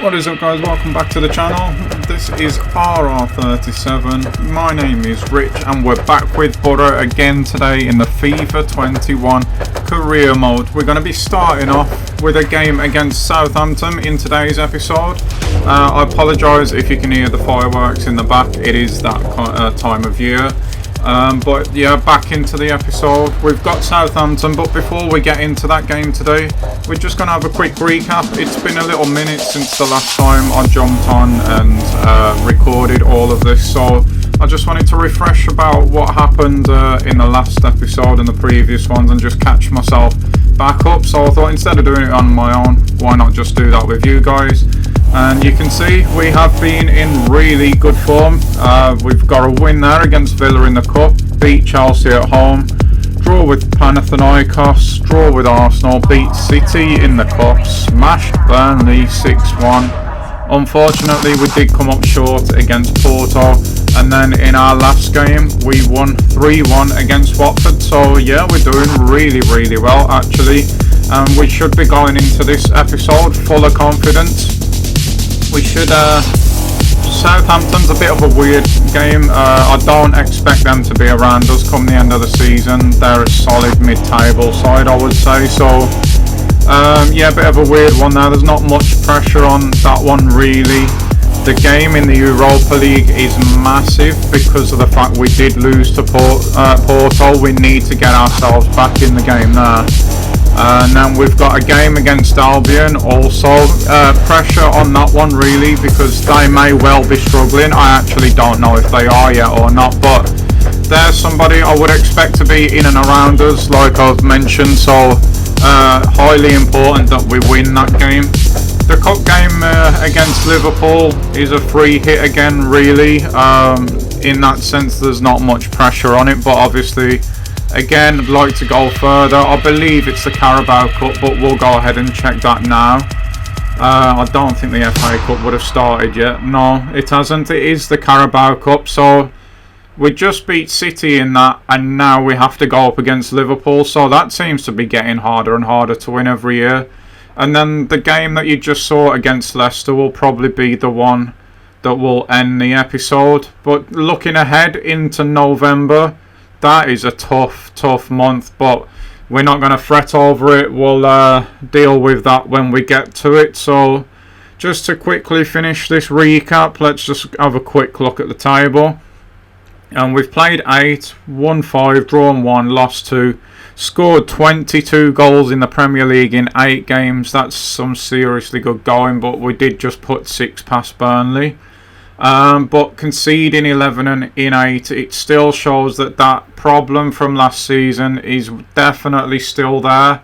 What is up, guys? Welcome back to the channel. This is RR37. My name is Rich and we're back with Boro again today in the FIFA 21 career mode. We're going to be starting off with a game against Southampton in today's episode. I apologise if you can hear the fireworks in the back. It is that time of year. But yeah, back into the episode. We've got Southampton, but before we get into that game today, we're just going to have a quick recap. It's been a little minute since the last time I jumped on and recorded all of this, so I just wanted to refresh about what happened in the last episode and the previous ones and just catch myself back up. So I thought, instead of doing it on my own, why not just do that with you guys? And you can see we have been in really good form. We've got a win there against Villa in the Cup, beat Chelsea at home, draw with Panathinaikos, draw with Arsenal, beat City in the Cup, smashed Burnley 6-1. Unfortunately, we did come up short against Porto, and then in our last game we won 3-1 against Watford. So yeah, we're doing really well actually, and we should be going into this episode full of confidence. We should, Southampton's a bit of a weird game. I don't expect them to be around us come the end of the season. They're a solid mid-table side, I would say. So, yeah, a bit of a weird one there. There's not much pressure on that one, really. The game in the Europa League is massive because of the fact we did lose to Porto. We need to get ourselves back in the game there. And then we've got a game against Albion also. Pressure on that one really, because they may well be struggling. I actually don't know if they are yet or not, but there's somebody I would expect to be in and around us, like I've mentioned. So highly important that we win that game. The cup game against Liverpool is a free hit again really. In that sense, there's not much pressure on it, but obviously, again, I'd like to go further. I believe it's the Carabao Cup, but we'll go ahead and check that now. I don't think the FA Cup would have started yet. No, it hasn't. It is the Carabao Cup. So we just beat City in that, and now we have to go up against Liverpool. So that seems to be getting harder and harder to win every year. And then the game that you just saw against Leicester will probably be the one that will end the episode. But looking ahead into November, that is a tough month, but we're not going to fret over it. We'll deal with that when we get to it. So just to quickly finish this recap, let's just have a quick look at the table. And we've played 8, won 5, drawn 1, lost 2, scored 22 goals in the Premier League in 8 games. That's some seriously good going, but we did just put 6 past Burnley. But conceding 11 and in 8, it still shows that that problem from last season is definitely still there.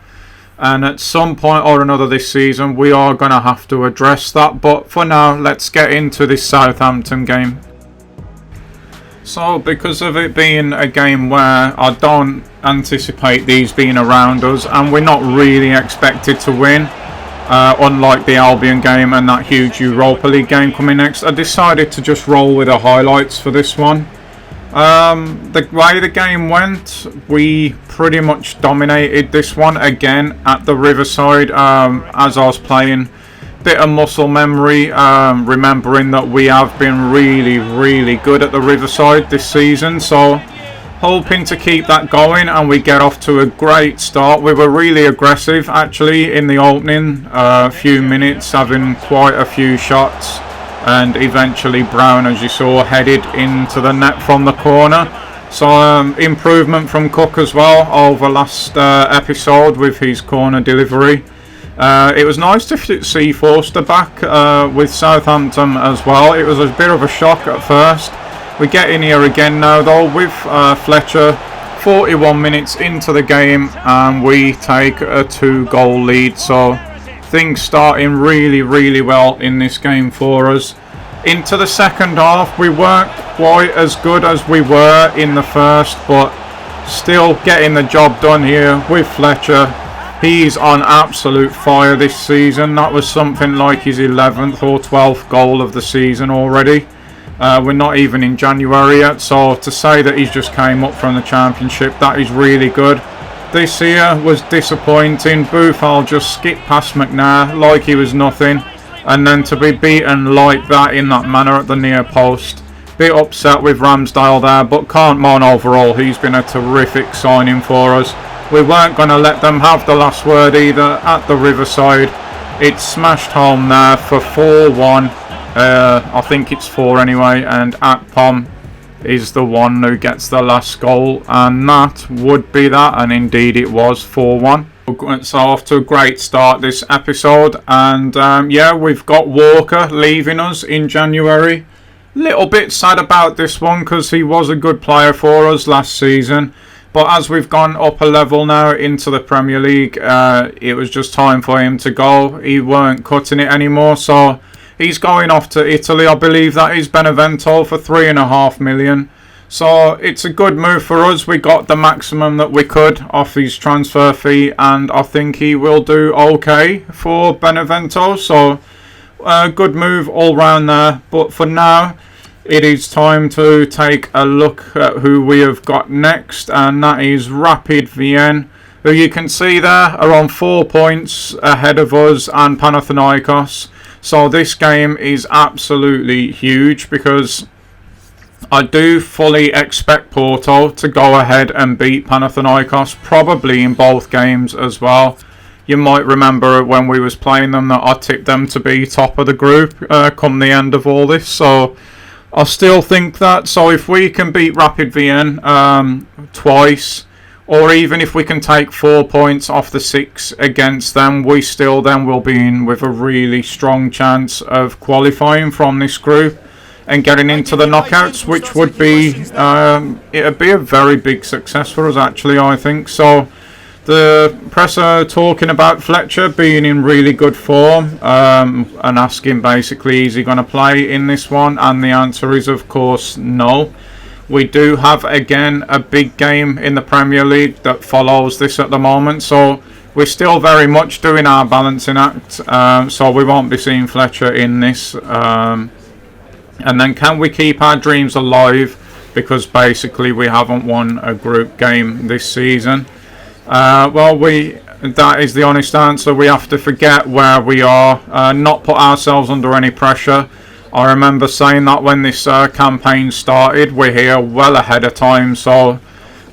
And at some point or another this season, we are going to have to address that. But for now, let's get into this Southampton game. So, because of it being a game where I don't anticipate these being around us, and we're not really expected to win, unlike the Albion game and that huge Europa League game coming next, I decided to just roll with the highlights for this one. The way the game went, we pretty much dominated this one again at the Riverside. As I was playing, bit of muscle memory, remembering that we have been really good at the Riverside this season, so hoping to keep that going, and we get off to a great start. We were really aggressive actually in the opening few minutes, having quite a few shots, and eventually Brown, as you saw, headed into the net from the corner. So improvement from Cook as well over last episode with his corner delivery. It was nice to see Forster back with Southampton as well. It was a bit of a shock at first. We get in here again now though with Fletcher, 41 minutes into the game, and we take a 2-goal lead. So things starting really well in this game for us. Into the second half, we weren't quite as good as we were in the first, but still getting the job done here with Fletcher. He's on absolute fire this season. That was something like his 11th or 12th goal of the season already. We're not even in January yet, so to say that he's just came up from the Championship, that is really good. This year was disappointing. Buffal just skipped past McNair like he was nothing. And then to be beaten like that in that manner at the near post. Bit upset with Ramsdale there, but can't moan overall. He's been a terrific signing for us. We weren't going to let them have the last word either at the Riverside. It's smashed home there for 4-1. I think it's 4 anyway, and Akpom is the one who gets the last goal, and that would be that, and indeed it was 4-1. So off to a great start this episode, and yeah, we've got Walker leaving us in January. Little bit sad about this one because he was a good player for us last season, but as we've gone up a level now into the Premier League, it was just time for him to go. He weren't cutting it anymore, so he's going off to Italy. I believe that is Benevento for $3.5 million. So it's a good move for us. We got the maximum that we could off his transfer fee, and I think he will do okay for Benevento. So good move all round there. But for now, it is time to take a look at who we have got next, and that is Rapid Vienna, who you can see there are on 4 points ahead of us and Panathinaikos. So this game is absolutely huge because I do fully expect Porto to go ahead and beat Panathinaikos, probably in both games as well. You might remember when we was playing them that I tipped them to be top of the group come the end of all this. So I still think that. So if we can beat Rapid Vienna twice, or even if we can take 4 points off the 6 against them, we still then will be in with a really strong chance of qualifying from this group and getting into the knockouts, which would be it'd be a very big success for us actually, I think. So the presser talking about Fletcher being in really good form and asking basically is he going to play in this one, and the answer is of course no. We do have again a big game in the Premier League that follows this at the moment, so we're still very much doing our balancing act, so we won't be seeing Fletcher in this. And then can we keep our dreams alive, because basically we haven't won a group game this season. Well, that is the honest answer. We have to forget where we are, not put ourselves under any pressure. I remember saying that when this campaign started. We're here well ahead of time, so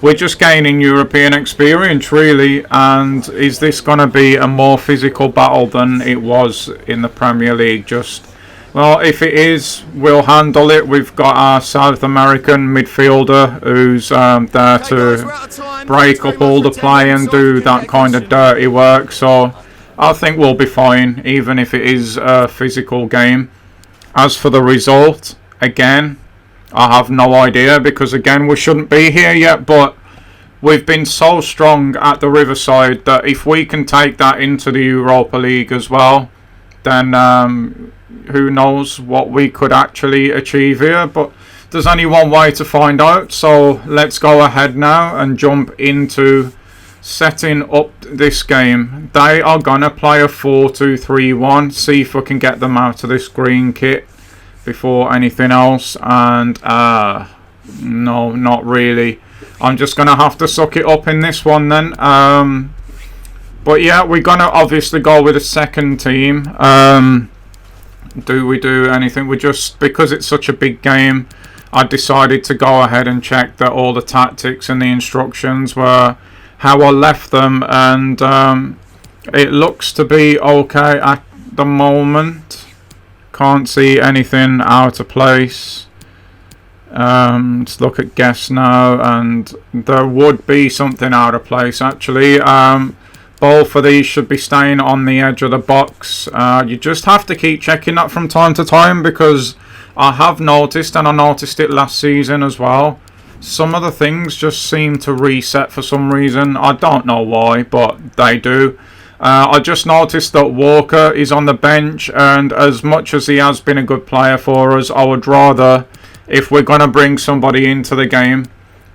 we're just gaining European experience really. And is this going to be a more physical battle than it was in the Premier League? Well, if it is, we'll handle it. We've got our South American midfielder who's there to break up all the play and do that kind of dirty work. So I think we'll be fine, even if it is a physical game. As for the result, again, I have no idea, because again, we shouldn't be here yet, but we've been so strong at the Riverside that if we can take that into the Europa League as well, then who knows what we could actually achieve here. But there's only one way to find out, so let's go ahead now and jump into setting up this game. They are gonna play a 4-2-3-1. see if we can get them out of this green kit before anything else, and no, not really. I'm just gonna have to suck it up in this one then. But yeah, we're gonna obviously go with a second team. Do we do anything? We just, because it's such a big game, I decided to go ahead and check that all the tactics and the instructions were how I left them, and it looks to be okay at the moment. Can't see anything out of place. Let's look at guess now, and there would be something out of place actually. Both of these should be staying on the edge of the box. You just have to keep checking that from time to time, because I have noticed, and I noticed it last season as well, some of the things just seem to reset for some reason. I don't know why, but they do. I just noticed that Walker is on the bench, and as much as he has been a good player for us, I would rather, if we're going to bring somebody into the game,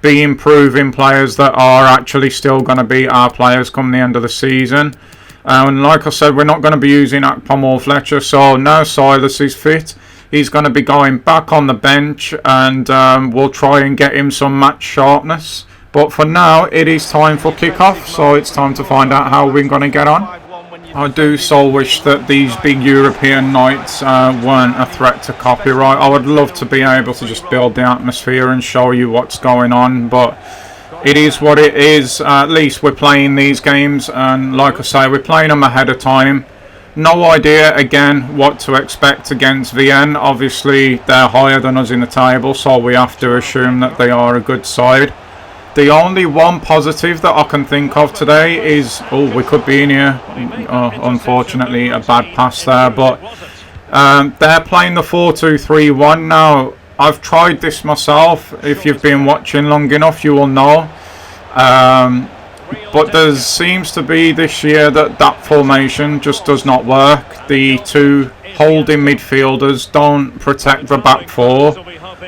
be improving players that are actually still going to be our players come the end of the season. And like I said, we're not going to be using Akpom or Fletcher, so now Silas is fit. He's going to be going back on the bench, and we'll try and get him some match sharpness. But for now, it is time for kickoff, so it's time to find out how we're going to get on. I do so wish that these big European nights weren't a threat to copyright. I would love to be able to just build the atmosphere and show you what's going on, but it is what it is. At least we're playing these games, and like I say, we're playing them ahead of time. No idea, again, what to expect against Vienna. Obviously, they're higher than us in the table, so we have to assume that they are a good side. The only one positive that I can think of today is, oh, we could be in here. Unfortunately, a bad pass there, but they're playing the 4-2-3-1 now. I've tried this myself. If you've been watching long enough, you will know. But there seems to be this year that formation just does not work. The two holding midfielders don't protect the back four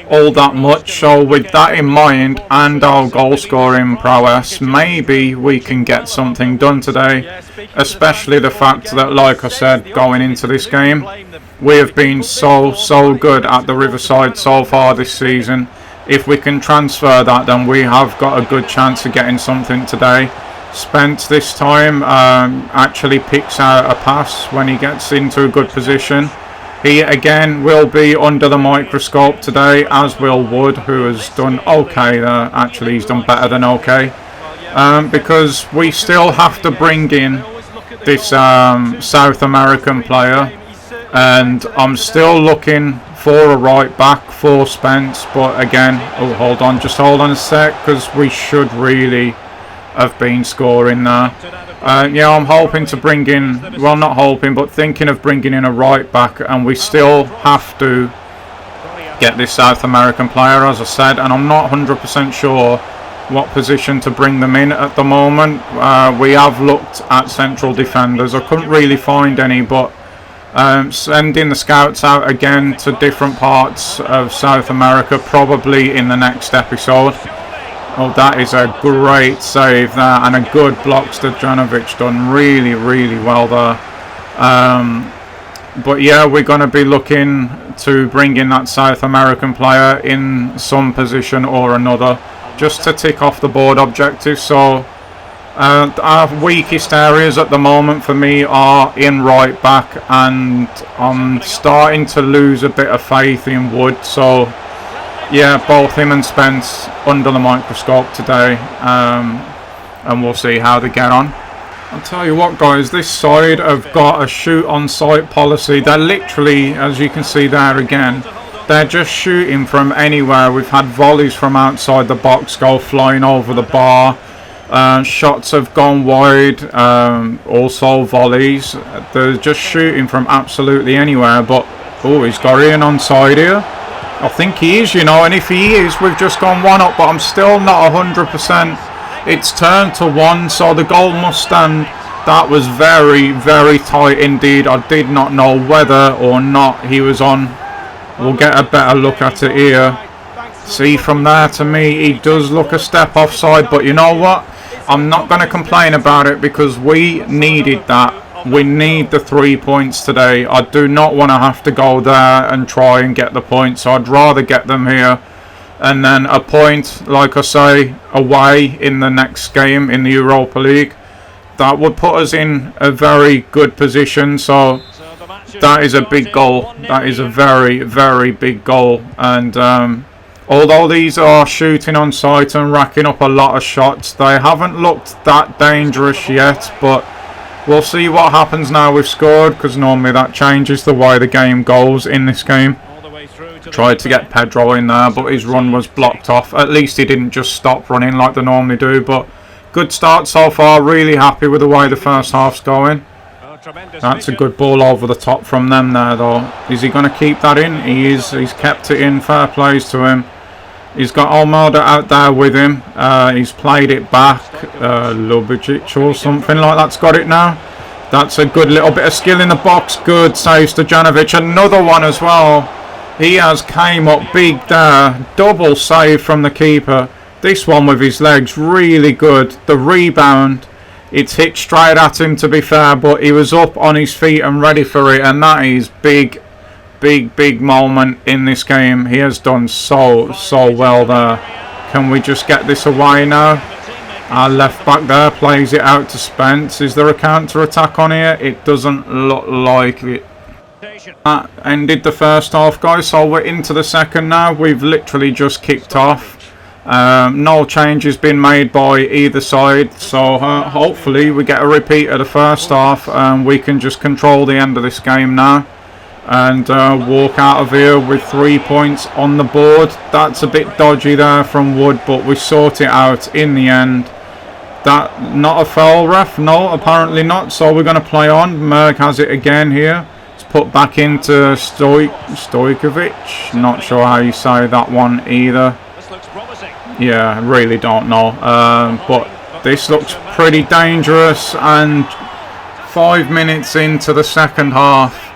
all that much. So with that in mind and our goal scoring prowess, maybe we can get something done today. Especially the fact that, like I said, going into this game, we have been so good at the Riverside so far this season. If we can transfer that, then we have got a good chance of getting something today. Spence this time actually picks out a pass when he gets into a good position. He again will be under the microscope today, as will Wood, who has done okay there. Actually, he's done better than okay. Because we still have to bring in this South American player. And I'm still looking for a right back for Spence. But again, just hold on a sec, because we should really have been scoring there. Yeah, I'm hoping to bring in, well, not hoping, but thinking of bringing in a right back, and we still have to get this South American player, as I said, and I'm not 100% sure what position to bring them in at the moment. We have looked at central defenders. I couldn't really find any, but sending the scouts out again to different parts of South America, probably in the next episode. Oh, that is a great save there, and a good block. Stojanovic done really well there. But yeah, we're going to be looking to bring in that South American player in some position or another, just to tick off the board objectives. So our weakest areas at the moment for me are in right back, and I'm starting to lose a bit of faith in Wood. So yeah, both him and Spence under the microscope today, and we'll see how they get on. I'll tell you what, guys, this side have got a shoot on sight policy. They're literally, as you can see there again, they're just shooting from anywhere. We've had volleys from outside the box go flying over the bar. Shots have gone wide, also volleys. They're just shooting from absolutely anywhere. But oh, he's got in onside here. I think he is, and if he is, we've just gone one up, but I'm still not 100%. It's turned to one, so the goal must stand. That was very tight indeed. I did not know whether or not he was on. We'll get a better look at it here. See, from there, to me, he does look a step offside, but you know what? I'm not going to complain about it, because we needed that. We need the 3 points today. I do not want to have to go there and try and get the points. So I'd rather get them here. And then a point, like I say, away in the next game in the Europa League. That would put us in a very good position. So that is a big goal. That is a very big goal. And although these are shooting on sight and racking up a lot of shots, they haven't looked that dangerous yet. But we'll see what happens now we've scored, because normally that changes the way the game goes in this game. Tried to get Pedro in there, but his run was blocked off. At least he didn't just stop running like they normally do. But good start so far. Really happy with the way the first half's going. That's a good ball over the top from them there, though. Is he going to keep that in? He is. He's kept it in. Fair plays to him. He's got Almada out there with him. He's played it back. Lubicic or something like that's got it now. That's a good little bit of skill in the box. Good save, Stojanovic. Another one as well. He has came up big there. Double save from the keeper. This one with his legs, really good. The rebound, it's hit straight at him, to be fair, but he was up on his feet and ready for it. And that is big moment in this game. He has done so well there. Can we just get this away now? Our left back there plays it out to Spence. Is there a counter attack on here? It doesn't look like it. That ended the first half, guys, so we're into the second now. We've literally just kicked off. No changes been made by either side, so hopefully we get a repeat of the first half and we can just control the end of this game now and walk out of here with 3 points on the board. That's a bit dodgy there from Wood, but we sort it out in the end. That not a foul, ref? No, apparently not, so we're going to play on. Merg has it again here. It's put back into Stojkovic. Not sure how you say that one either. Yeah, really don't know, but this looks pretty dangerous, and 5 minutes into the second half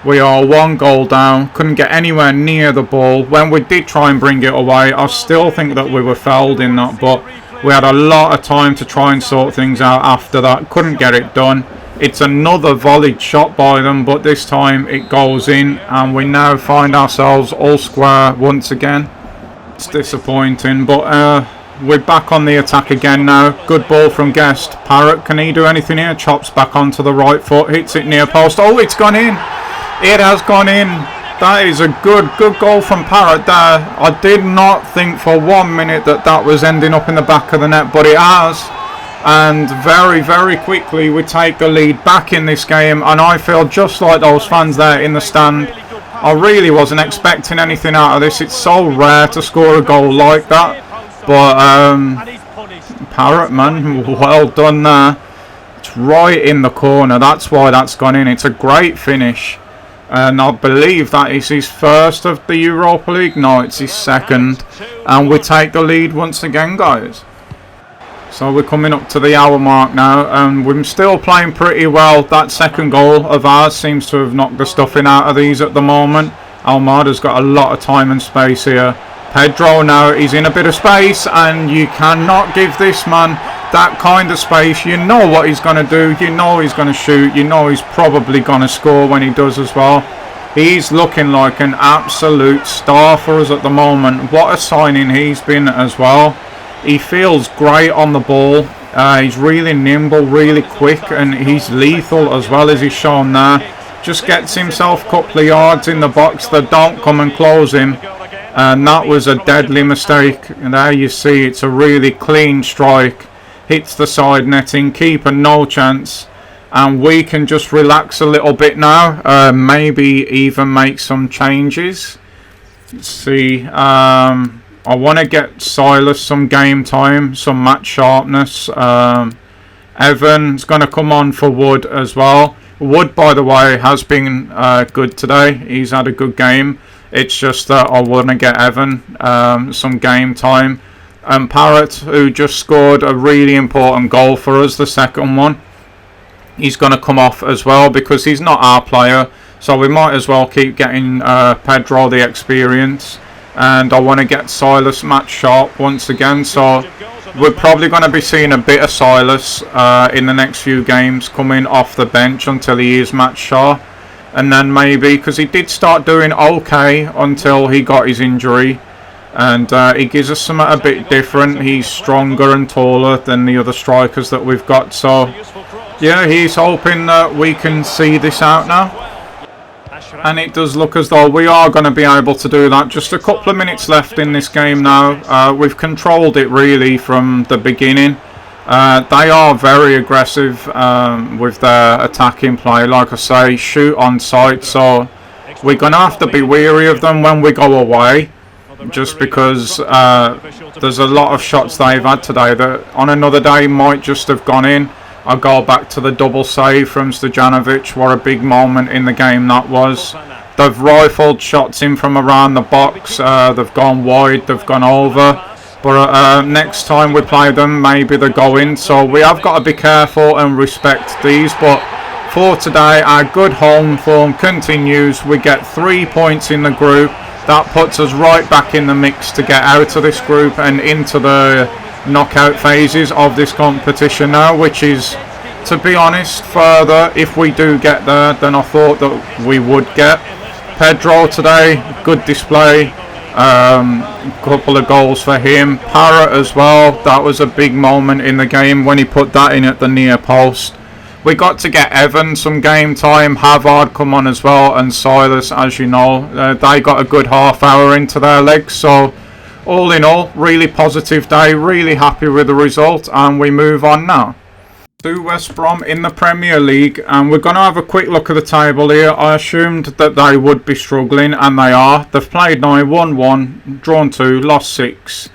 we are 1 goal down. Couldn't get anywhere near the ball. When we did try and bring it away, I still think that we were fouled in that, but we had a lot of time to try and sort things out after that. Couldn't get it done. It's another volleyed shot by them, but this time it goes in, and we now find ourselves all square once again. It's disappointing, but we're back on the attack again now. Good ball from Guest. Parrott, can he do anything here? Chops back onto the right foot, hits it near post. Oh, it's gone in. It has gone in. That is a good goal from Parrott there. I did not think for 1 minute that was ending up in the back of the net, but it has. And very quickly we take the lead back in this game, and I feel just like those fans there in the stand. I really wasn't expecting anything out of this. It's so rare to score a goal like that. But Parrott, man, well done there. It's right in the corner. That's why that's gone in. It's a great finish. And I believe that is his first of the Europa League. No, it's his second. And we take the lead once again, guys. So we're coming up to the hour mark now, and we're still playing pretty well. That second goal of ours seems to have knocked the stuffing out of these at the moment. Almada's got a lot of time and space here. Pedro now is in a bit of space, and you cannot give this man that kind of space. You know what he's going to do. You know he's going to shoot. You know he's probably going to score when he does as well. He's looking like an absolute star for us at the moment. What a signing he's been as well. He feels great on the ball. He's really nimble, really quick, and he's lethal as well, as he's shown there. Just gets himself a couple of yards in the box that don't come and close him. And that was a deadly mistake. And there you see, it's a really clean strike. Hits the side netting, keeper no chance. And we can just relax a little bit now. Maybe even make some changes. Let's see. I want to get Silas some game time, some match sharpness. Evan's going to come on for Wood as well. Wood, by the way, has been good today. He's had a good game. It's just that I want to get Evan some game time. And Parrott, who just scored a really important goal for us, the second one, he's going to come off as well because he's not our player. So we might as well keep getting Pedro the experience. And I want to get Silas match sharp once again, so we're probably going to be seeing a bit of Silas in the next few games coming off the bench until he is match sharp. And then maybe, because he did start doing okay until he got his injury, and he gives us something a bit different. He's stronger and taller than the other strikers that we've got, so yeah, he's hoping that we can see this out now. And it does look as though we are going to be able to do that. Just a couple of minutes left in this game now. We've controlled it really from the beginning. They are very aggressive with their attacking play. Like I say, shoot on sight. So we're going to have to be wary of them when we go away. Just because there's a lot of shots they've had today that on another day might just have gone in. I'll go back to the double save from Stojanovic. What a big moment in the game that was. They've rifled shots in from around the box. They've gone wide, they've gone over. But next time we play them, maybe they go in. So we have got to be careful and respect these. But for today, our good home form continues. We get 3 points in the group. That puts us right back in the mix to get out of this group and into the knockout phases of this competition now, which is, to be honest, further if we do get there than I thought that we would get. Pedro today, good display. Couple of goals for him. Parrott as well. That was a big moment in the game when he put that in at the near post. We got to get Evan some game time. Havard come on as well, and Silas, as you know, they got a good half hour into their legs. So all in all, really positive day. Really happy with the result, and we move on now to West Brom in the Premier League, and we're going to have a quick look at the table here. I assumed that they would be struggling, and they are. They've played 9, won 1, drawn 2, lost 6.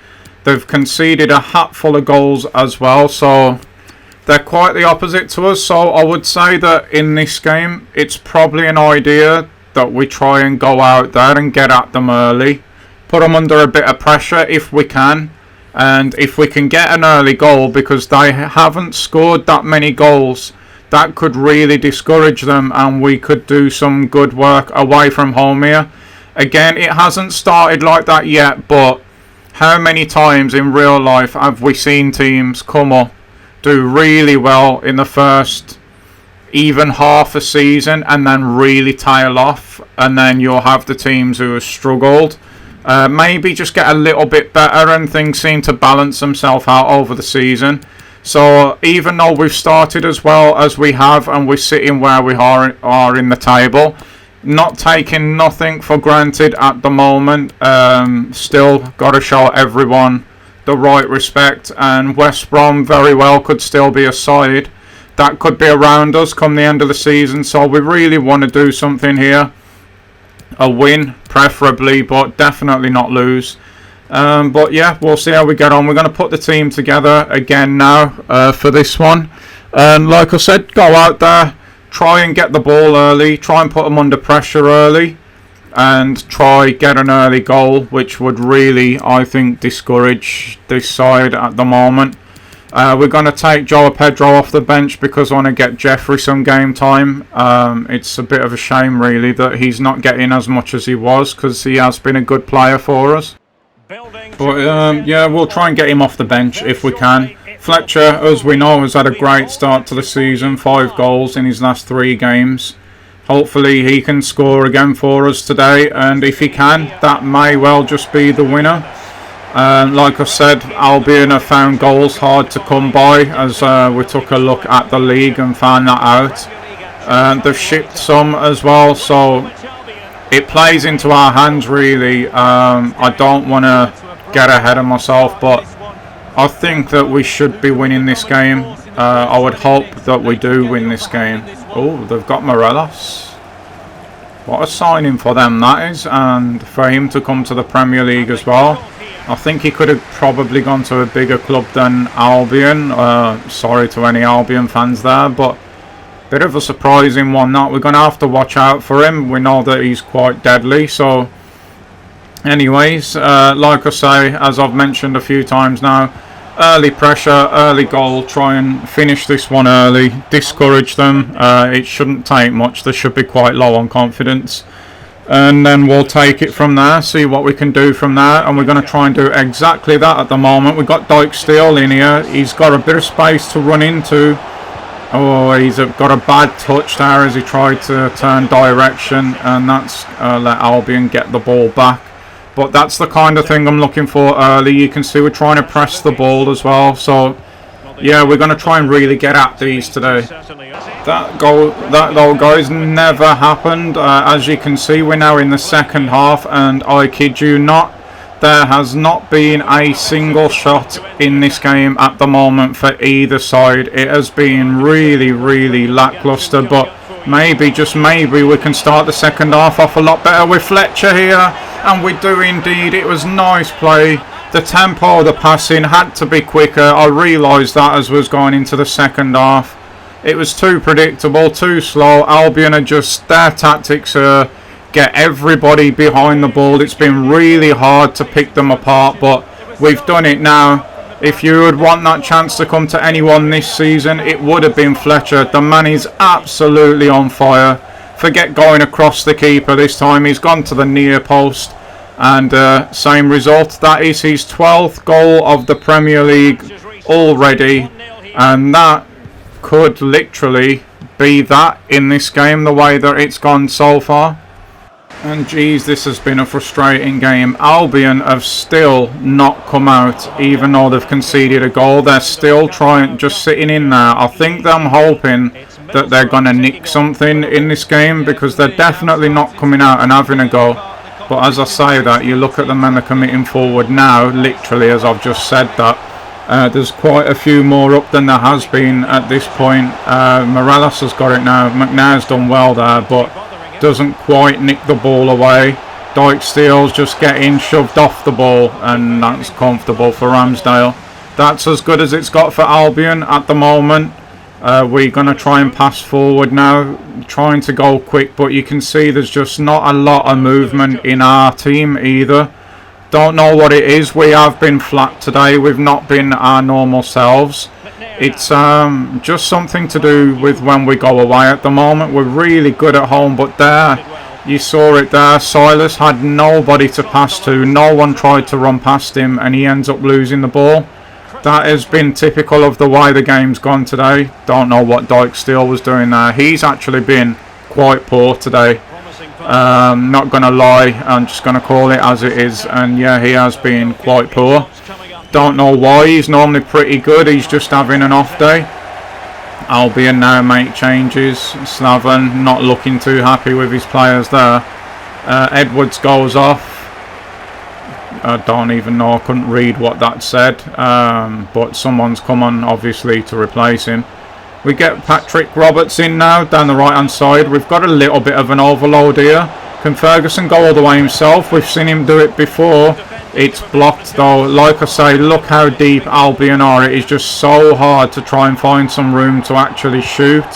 They've conceded a hatful of goals as well, so they're quite the opposite to us. So I would say that in this game, it's probably an idea that we try and go out there and get at them early, put them under a bit of pressure if we can. And if we can get an early goal, because they haven't scored that many goals, that could really discourage them, and we could do some good work away from home here. Again, it hasn't started like that yet, but how many times in real life have we seen teams come up, do really well in the first even half a season, and then really tail off, and then you'll have the teams who have struggled. Maybe just get a little bit better, and things seem to balance themselves out over the season. So even though we've started as well as we have, and we're sitting where we are in the table, not taking nothing for granted at the moment. Still got to show everyone the right respect, and West Brom very well could still be a side that could be around us come the end of the season. So we really want to do something here. A win preferably, but definitely not lose. But yeah, we'll see how we get on. We're going to put the team together again now for this one, and like I said, go out there, try and get the ball early, try and put them under pressure early, and try get an early goal, which would really, I think, discourage this side at the moment. We're going to take Joao Pedro off the bench because I want to get Jeffrey some game time. It's a bit of a shame, really, that he's not getting as much as he was, because he has been a good player for us. But yeah, we'll try and get him off the bench if we can. Fletcher, as we know, has had a great start to the season. 5 goals in his last 3 games. Hopefully he can score again for us today, and if he can, that may well just be the winner. Like I said, Albion have found goals hard to come by, as we took a look at the league and found that out. They've shipped some as well, so it plays into our hands really. I don't want to get ahead of myself, but I think that we should be winning this game. I would hope that we do win this game. Oh, they've got Morelos. What a signing for them that is, and for him to come to the Premier League as well. I think he could have probably gone to a bigger club than Albion. Sorry to any Albion fans there, but bit of a surprising one that. We're going to have to watch out for him. We know that he's quite deadly. So anyways, like I say, as I've mentioned a few times now, early pressure, early goal, try and finish this one early, discourage them. It shouldn't take much. They should be quite low on confidence. And then we'll take it from there, see what we can do from there, and we're going to try and do exactly that at the moment. We've got Dyke Steele in here. He's got a bit of space to run into. Oh, he's got a bad touch there as he tried to turn direction, and that's let Albion get the ball back. But that's the kind of thing I'm looking for early. You can see we're trying to press the ball as well, so yeah, we're going to try and really get at these today. That goal, guys, never happened. As you can see, we're now in the second half, and I kid you not, there has not been a single shot in this game at the moment for either side. It has been really, really lackluster, but maybe, just maybe, we can start the second half off a lot better with Fletcher here, and we do indeed. It was nice play. The tempo of the passing had to be quicker. I realised that as we was going into the second half. It was too predictable, too slow. Albion are just, their tactics are get everybody behind the ball. It's been really hard to pick them apart, but we've done it now. If you would want that chance to come to anyone this season, it would have been Fletcher. The man is absolutely on fire. Forget going across the keeper this time. He's gone to the near post. And same result. That is his 12th goal of the Premier League already. And that could literally be that in this game, the way that it's gone so far. And geez, this has been a frustrating game. Albion have still not come out, even though they've conceded a goal. They're still trying, just sitting in there. I think I'm hoping that they're going to nick something in this game, because they're definitely not coming out and having a go. But as I say that, you look at them and they're committing forward now, literally as I've just said that. There's quite a few more up than there has been at this point. Morelos has got it now. McNair's done well there, but doesn't quite nick the ball away. Dijksteel's just getting shoved off the ball, and that's comfortable for Ramsdale. That's as good as it's got for Albion at the moment. We're going to try and pass forward now, trying to go quick, but you can see there's just not a lot of movement in our team either. Don't know what it is. We have been flat today. We've not been our normal selves. It's just something to do with when we go away at the moment. We're really good at home, but there, you saw it there. Silas had nobody to pass to. No one tried to run past him, and he ends up losing the ball. That has been typical of the way the game's gone today. Don't know what Dijksteel was doing there. He's actually been quite poor today. Not going to lie, I'm just going to call it as it is. And yeah, he has been quite poor. Don't know why. He's normally pretty good. He's just having an off day. Albion now make changes. Slaven not looking too happy with his players there. Edwards goes off. I don't even know. I couldn't read what that said. But someone's come on, obviously, to replace him. We get Patrick Roberts in now, down the right-hand side. We've got a little bit of an overload here. Can Ferguson go all the way himself? We've seen him do it before. It's blocked, though. Like I say, look how deep Albion are. It is just so hard to try and find some room to actually shoot.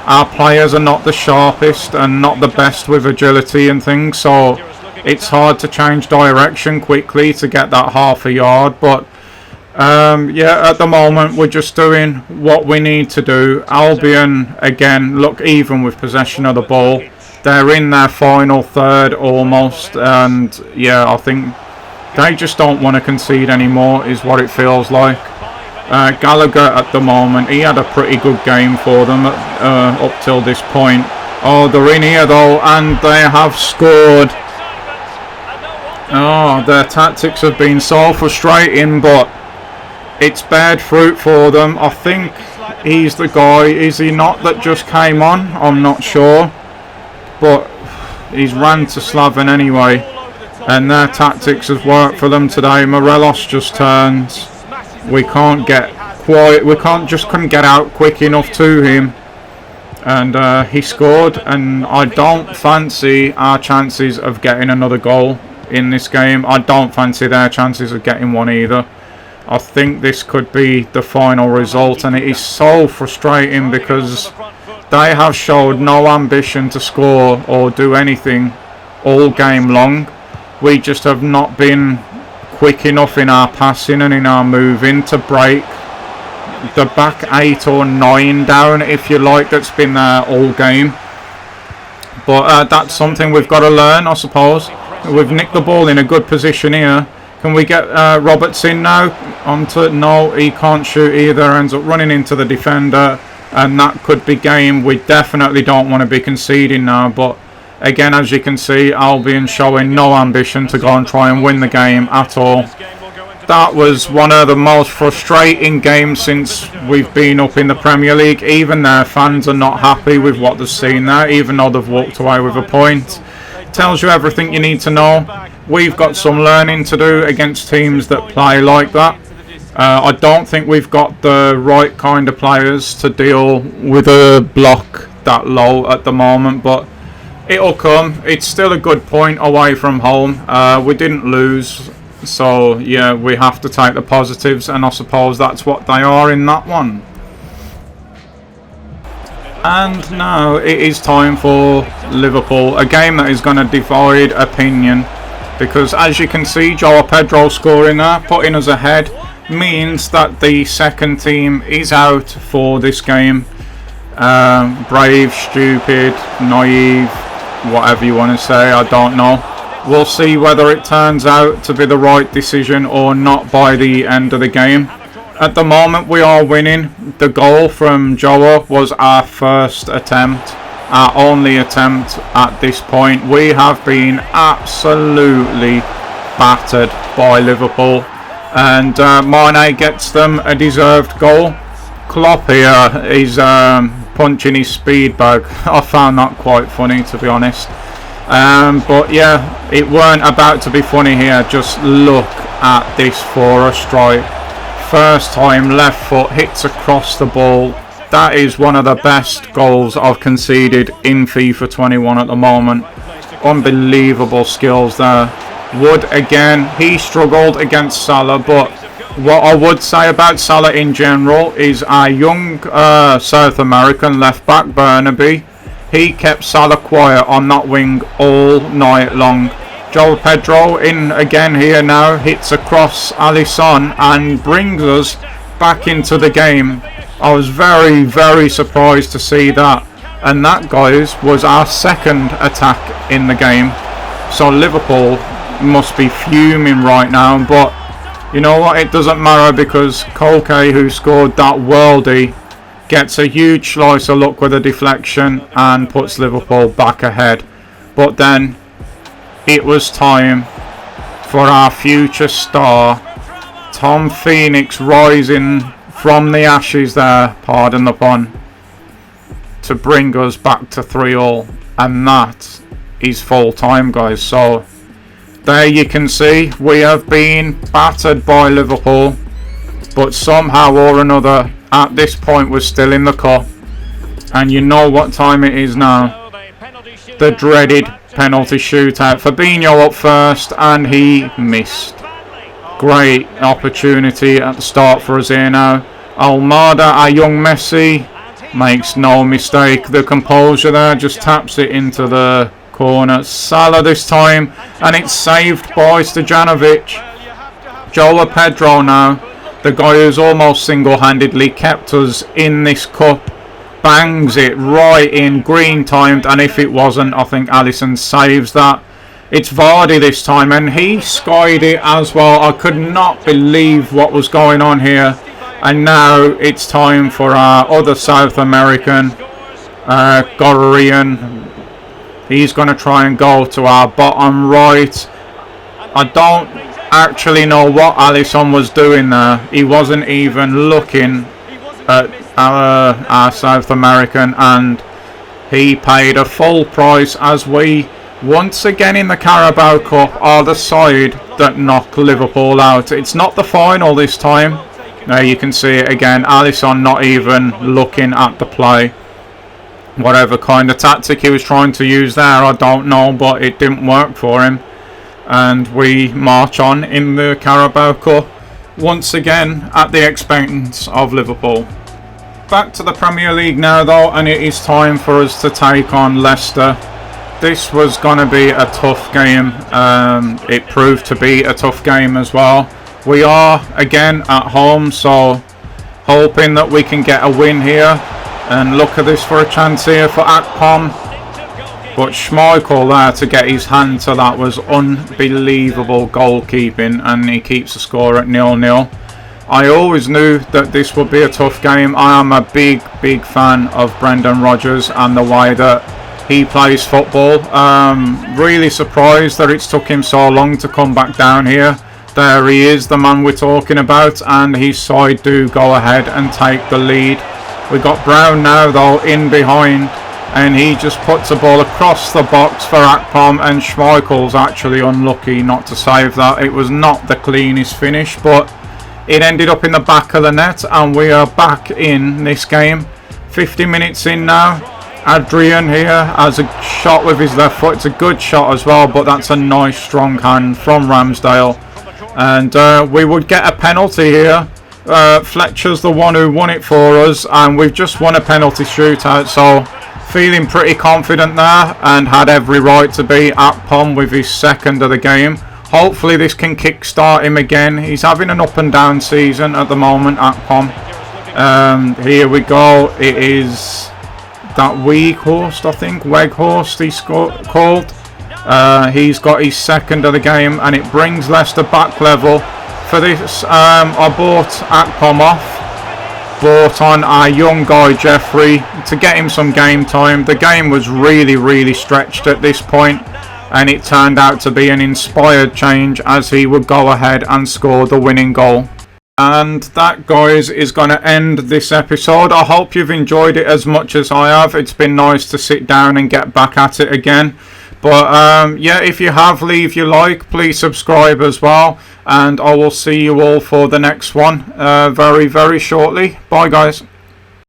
Our players are not the sharpest and not the best with agility and things, so it's hard to change direction quickly to get that half a yard. But yeah, at the moment we're just doing what we need to do. Albion again look even with possession of the ball. They're in their final third almost, and yeah, I think they just don't want to concede anymore is what it feels like. Gallagher at the moment, he had a pretty good game for them up till this point. Oh, they're in here though, and they have scored. Oh, their tactics have been so frustrating, but it's bared fruit for them. I think he's the guy, is he not, that just came on? I'm not sure. But he's ran to Slaven anyway. And their tactics have worked for them today. Morelos just turns. We can't get quite, couldn't get out quick enough to him. And he scored. And I don't fancy our chances of getting another goal in this game. I don't fancy their chances of getting one either. I think this could be the final result, and it is so frustrating because they have showed no ambition to score or do anything all game long. We just have not been quick enough in our passing and in our moving to break the back 8 or 9 down, if you like, that's been there all game. But that's something we've got to learn, I suppose. We've nicked the ball in a good position here. Can we get Roberts in now? No, he can't shoot either. Ends up running into the defender, and that could be game. We definitely don't want to be conceding now. But again, as you can see, Albion showing no ambition to go and try and win the game at all. That was one of the most frustrating games since we've been up in the Premier League. Even their fans are not happy with what they've seen there, even though they've walked away with a point. Tells you everything you need to know. We've got some learning to do against teams that play like that. I don't think we've got the right kind of players to deal with a block that low at the moment, but it'll come. It's still a good point away from home. We didn't lose, so yeah, we have to take the positives, and I suppose that's what they are in that one. And now it is time for Liverpool, a game that is going to divide opinion, because as you can see, Joao Pedro scoring there, putting us ahead, means that the second team is out for this game. Brave, stupid, naive, whatever you want to say, I don't know. We'll see whether it turns out to be the right decision or not by the end of the game. At the moment we are winning. The goal from Joao was our first attempt, our only attempt at this point. We have been absolutely battered by Liverpool, and Mane gets them a deserved goal. Klopp here is punching his speed bag. I found that quite funny, to be honest. But yeah, it weren't about to be funny here. Just look at this for a strike. First time, left foot hits across the ball. That is one of the best goals I've conceded in FIFA 21 at the moment. Unbelievable skills there. Wood again, he struggled against Salah, but what I would say about Salah in general is our young South American left back Burnaby, he kept Salah quiet on that wing all night long. Joel Pedro in again here now, hits across Alisson and brings us back into the game. I was very, very surprised to see that. And that, guys, was our second attack in the game. So Liverpool must be fuming right now, but you know what, it doesn't matter, because Koke, who scored that worldie, gets a huge slice of luck with a deflection and puts Liverpool back ahead. But then it was time for our future star, Tom Phoenix, rising from the ashes there, pardon the pun, to bring us back to 3-3, and that is full time, guys. So there you can see we have been battered by Liverpool, but somehow or another at this point we're still in the cup. And you know what time it is now. The dreaded penalty shootout. Fabinho up first and he missed. Great opportunity at the start for us here now. Almada, our young Messi, makes no mistake. The composure there, just taps it into the corner. Salah this time, and it's saved by Stojanovic. Joel Pedro now, the guy who's almost single-handedly kept us in this cup, bangs it right in, green timed, and if it wasn't, I think Alisson saves that. It's Vardy this time, and he skied it as well. I could not believe what was going on here. And now it's time for our other South American, Gorian. He's going to try and go to our bottom right. I don't actually know what Alisson was doing there. He wasn't even looking at our South American, and he paid a full price, as we once again in the Carabao Cup are the side that knock Liverpool out. It's not the final this time. There you can see it again. Alisson not even looking at the play. Whatever kind of tactic he was trying to use there, I don't know, but it didn't work for him. And we march on in the Carabao Cup, once again at the expense of Liverpool. Back to the Premier League now though, and it is time for us to take on Leicester. This was going to be a tough game. It proved to be a tough game as well. We are again at home, so hoping that we can get a win here. And look at this for a chance here for Akpom. But Schmeichel there to get his hand to that was unbelievable goalkeeping, and he keeps the score at 0-0. I always knew that this would be a tough game. I am a big fan of Brendan Rodgers and the way that he plays football. Really surprised that it's took him so long to come back down here. There he is, the man we're talking about, and his side do go ahead and take the lead. We got Brown now though in behind, and he just puts the ball across the box for Akpom, and Schmeichel's actually unlucky not to save that. It was not the cleanest finish, but it ended up in the back of the net, and we are back in this game. 50 minutes in now. Adrian here has a shot with his left foot. It's a good shot as well, but that's a nice strong hand from Ramsdale. And we would get a penalty here. Fletcher's the one who won it for us, and we've just won a penalty shootout, so feeling pretty confident there, and had every right to be. Akpom with his second of the game. Hopefully this can kickstart him again. He's having an up and down season at the moment, Akpom. Here we go. It is that Weghorst, I think. Weghorst he's called. He's got his second of the game, and it brings Leicester back level. For this, I bought Akpom off brought on our young guy Jeffrey to get him some game time. The game was really stretched at this point, and it turned out to be an inspired change as he would go ahead and score the winning goal. And that, guys, is going to end this episode. I hope you've enjoyed it as much as I have. It's been nice to sit down and get back at it again. But yeah, if you have, leave your like, please subscribe as well, and I will see you all for the next one very shortly. Bye, guys.